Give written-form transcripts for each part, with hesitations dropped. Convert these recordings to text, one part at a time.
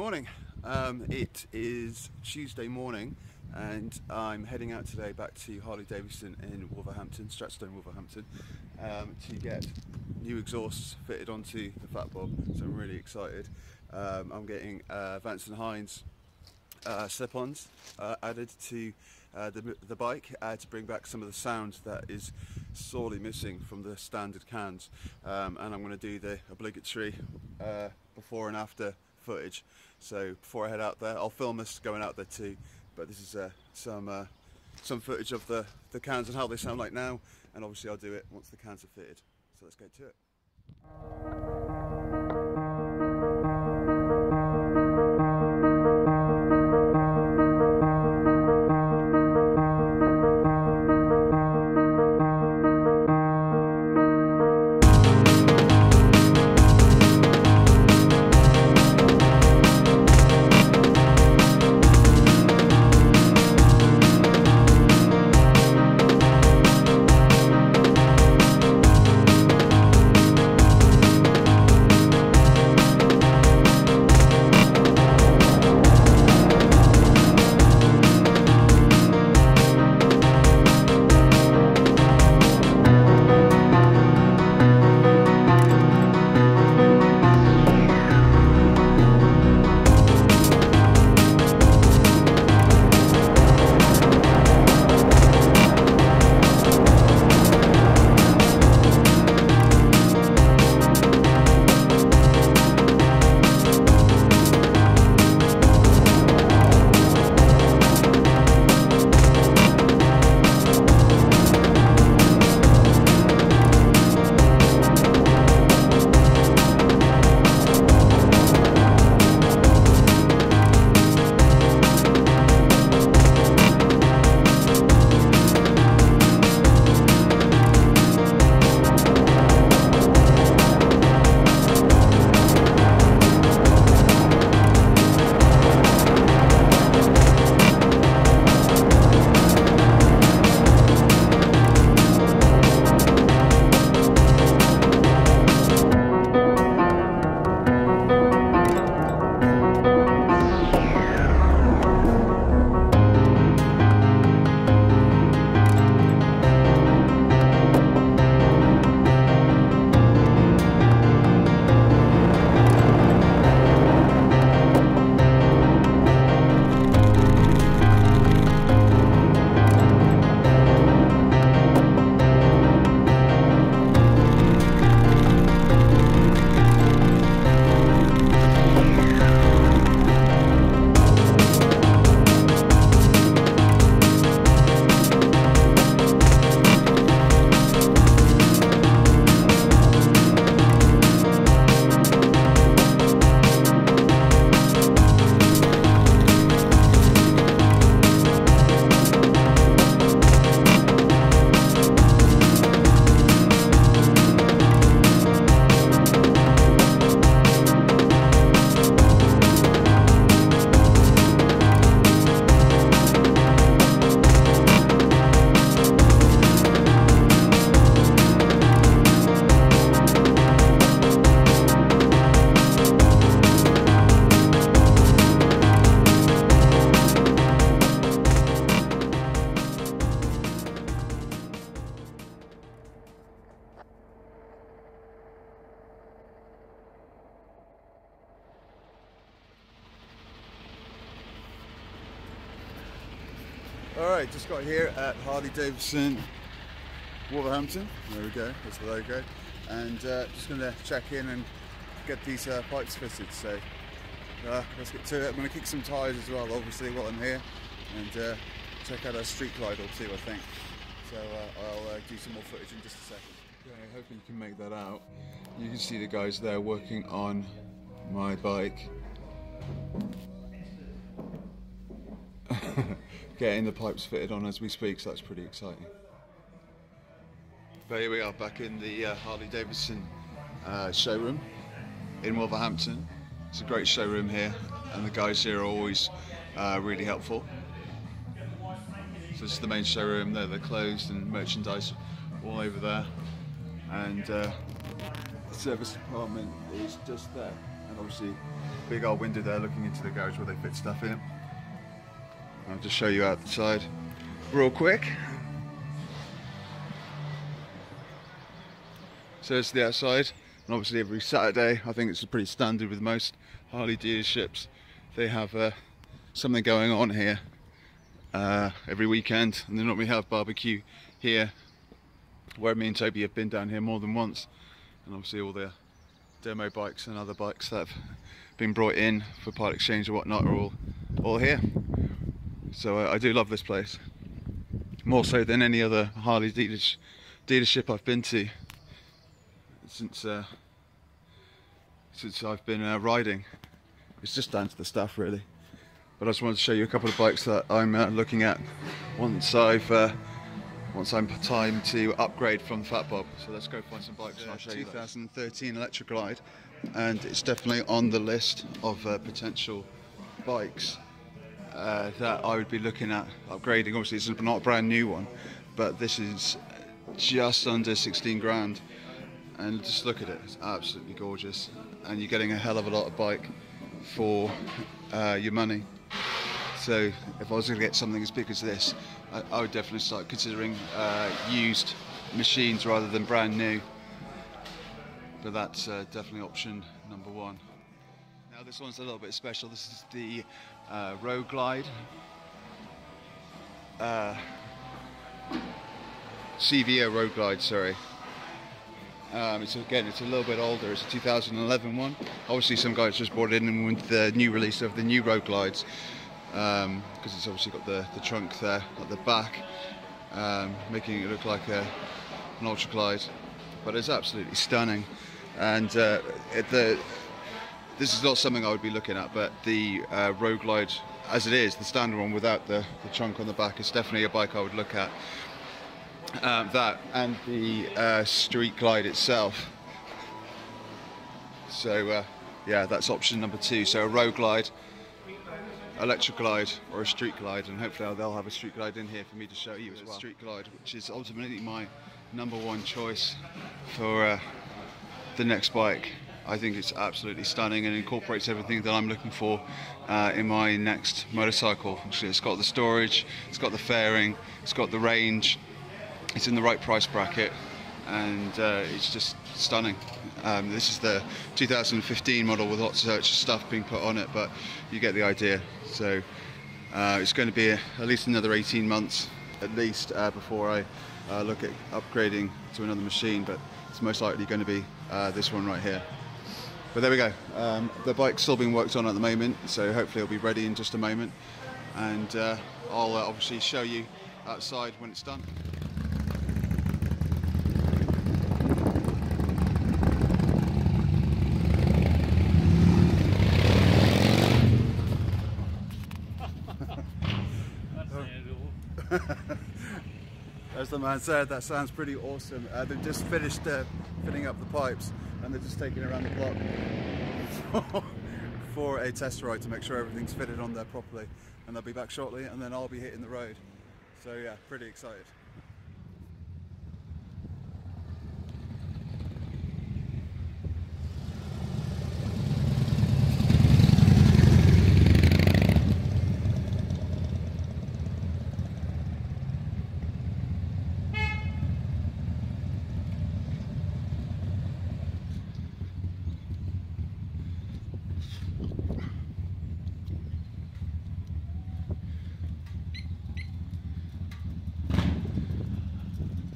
morning. It is Tuesday morning and I'm heading out today back to Harley Davidson in Wolverhampton, Stratstone, Wolverhampton, to get new exhausts fitted onto the Fat Bob, so I'm really excited. I'm getting Vance Hines Slip-Ons added to the bike to bring back some of the sound that is sorely missing from the standard cans, and I'm going to do the obligatory before and after footage. So before I head out there, I'll film us going out there too, but this is some footage of the cans and how they sound like now, and obviously I'll do it once the cans are fitted. So let's get to it. Alright, just got here at Harley Davidson Wolverhampton. There we go, that's the logo. And just going to check in and get these pipes fitted. So let's get to it. I'm going to kick some tyres as well, obviously, while I'm here. And check out our street glide or two, I think. So I'll do some more footage in just a second. Okay, I hope you can make that out. You can see the guys there working on my bike. Getting the pipes fitted on as we speak, so that's pretty exciting. But here we are back in the Harley Davidson showroom in Wolverhampton. It's a great showroom here, and the guys here are always really helpful. So this is the main showroom. There, they're closed and merchandise all over there, and the service department is just there. and obviously big old window there looking into the garage where they fit stuff in. I'll just show you outside real quick. So it's the outside, and obviously every Saturday, I think it's pretty standard with most Harley dealerships, they have something going on here every weekend, and they normally have barbecue here, where me and Toby have been down here more than once, and obviously all the demo bikes and other bikes that have been brought in for part exchange or whatnot are all here. So I do love this place, more so than any other Harley dealership I've been to since I've been riding. It's just down to the stuff really. But I just wanted to show you a couple of bikes that I'm looking at once I'm time to upgrade from the Fat Bob. So let's go find some bikes and I'll show you 2013 Electric Glide, and it's definitely on the list of potential bikes that I would be looking at upgrading. Obviously it's not a brand new one, but this is just under 16 grand, and just look at it, it's absolutely gorgeous, and you're getting a hell of a lot of bike for your money. So if I was going to get something as big as this, I would definitely start considering used machines rather than brand new. But that's definitely option number one. Now this one's a little bit special. This is the Road Glide. CVO Road Glide, sorry. It's a little bit older. It's a 2011 one. Obviously some guys just brought it in with the new release of the new Road Glides, because it's obviously got the trunk there at the back, making it look like an Ultra Glide, but it's absolutely stunning. And this is not something I would be looking at, but the Road Glide as it is, the standard one without the trunk on the back, is definitely a bike I would look at. That and the Street Glide itself. So yeah, that's option number two. So a Road Glide, Electric Glide, or a Street Glide, and hopefully they'll have a Street Glide in here for me to show you as well. Street Glide, which is ultimately my number one choice for the next bike. I think it's absolutely stunning and incorporates everything that I'm looking for in my next motorcycle. Actually, it's got the storage, it's got the fairing, it's got the range, it's in the right price bracket, and it's just stunning. This is the 2015 model with lots of extra stuff being put on it, but you get the idea. So it's going to be at least another 18 months at least before I look at upgrading to another machine, but it's most likely going to be this one right here. But there we go. The bike's still being worked on at the moment, so hopefully it'll be ready in just a moment, and I'll obviously show you outside when it's done. As the man said, that sounds pretty awesome. They've just finished fitting up the pipes, and they're just taking it around the block for a test ride to make sure everything's fitted on there properly, and they'll be back shortly, and then I'll be hitting the road. So yeah, pretty excited.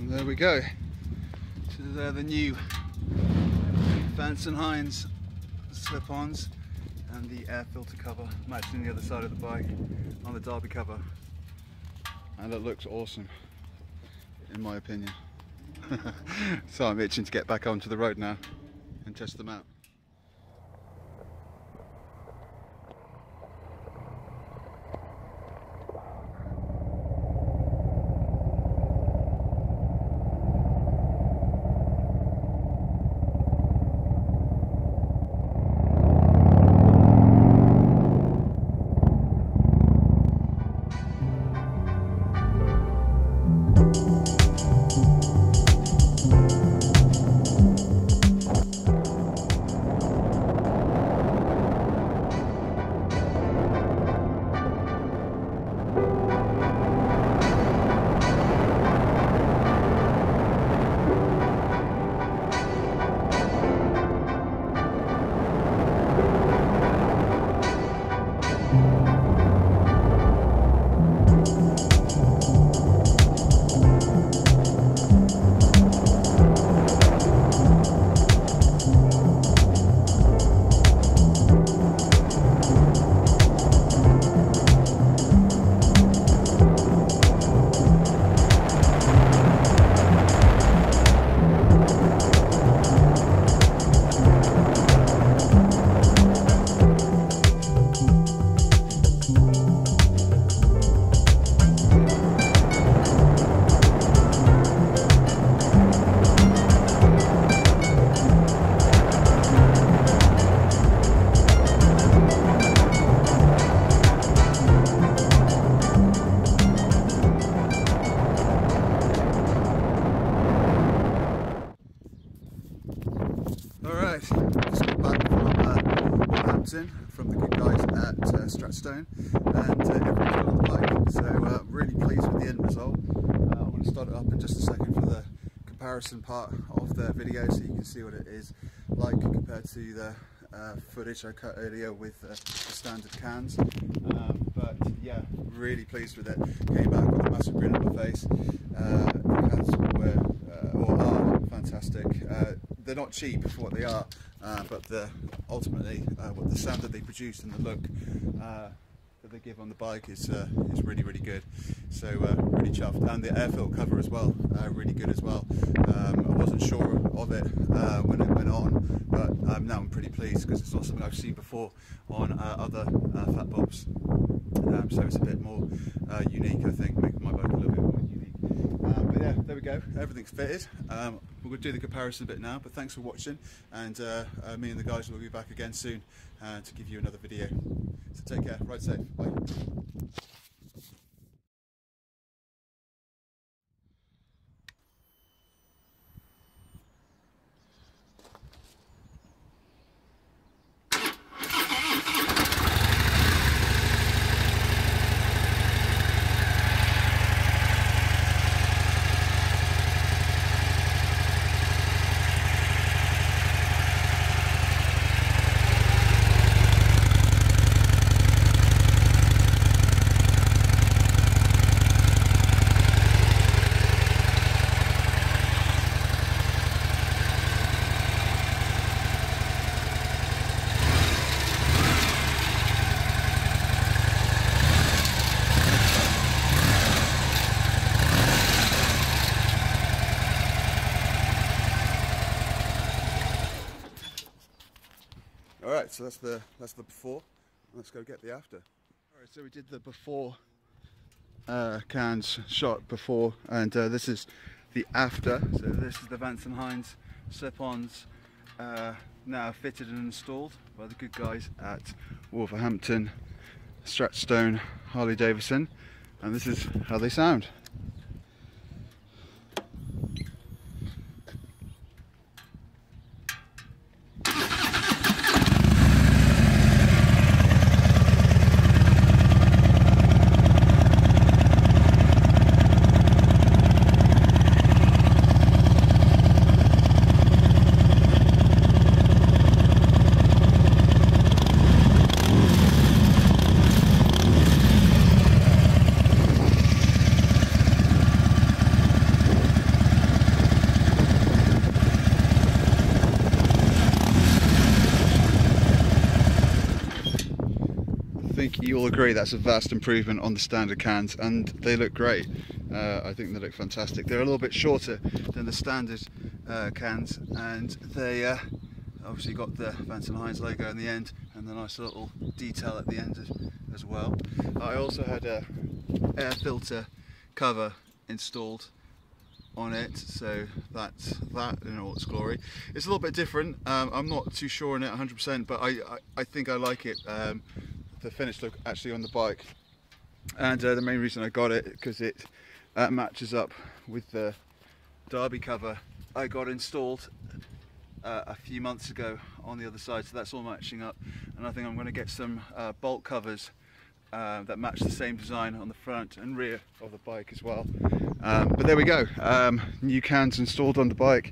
There we go. So they're the new Vance Hines Slip-Ons and the air filter cover matching the other side of the bike on the Derby cover, and it looks awesome in my opinion. So I'm itching to get back onto the road now and test them out. Alright, just got back from Wolverhampton, from the good guys at Stratstone, and everything's on the bike, so really pleased with the end result. I want to start it up in just a second for the comparison part of the video, so you can see what it is like compared to the footage I cut earlier with the standard cans. But yeah, really pleased with it. Came back with a massive grin on my face. The cans are fantastic. They're not cheap for what they are, but ultimately what the sound that they produce and the look that they give on the bike is really, really good. So really chuffed, and the air filter cover as well, really good as well. I wasn't sure of it when it went on, but now I'm pretty pleased because it's not something I've seen before on other Fat Bobs. So it's a bit more unique, I think, making my bike a little bit more unique. But yeah, there we go, everything's fitted. We're going to do the comparison bit now, but thanks for watching, and me and the guys will be back again soon to give you another video. So take care, ride safe, bye. Alright, so that's the before. Let's go get the after. Alright, so we did the before cans shot before, and this is the after. So this is the Vance Hines Slip-Ons now fitted and installed by the good guys at Wolverhampton, Stratstone, Harley Davidson, and this is how they sound. I think you'll agree that's a vast improvement on the standard cans, and they look great. I think they look fantastic. They're a little bit shorter than the standard cans, and they obviously got the Vance Hines logo in the end and the nice little detail at the end as well. I also had a air filter cover installed on it, so that's that in all its glory. It's a little bit different. I'm not too sure on it 100%, but I think I like it. The finished look actually on the bike, and the main reason I got it because it matches up with the derby cover I got installed a few months ago on the other side, so that's all matching up. And I think I'm going to get some bolt covers that match the same design on the front and rear of the bike as well. But there we go, new cans installed on the bike.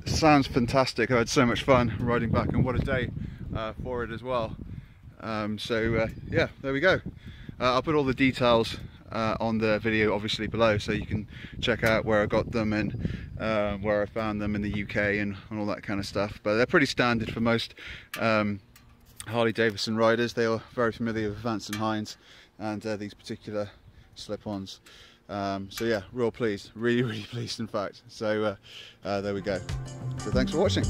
Sounds fantastic. I had so much fun riding back, and what a day for it as well. Yeah, there we go. I'll put all the details on the video obviously below, so you can check out where I got them and where I found them in the UK and all that kind of stuff. But they're pretty standard for most Harley Davidson riders. They are very familiar with Vance Hines and these particular slip-ons. So yeah, real pleased, really pleased in fact. So there we go. So thanks for watching.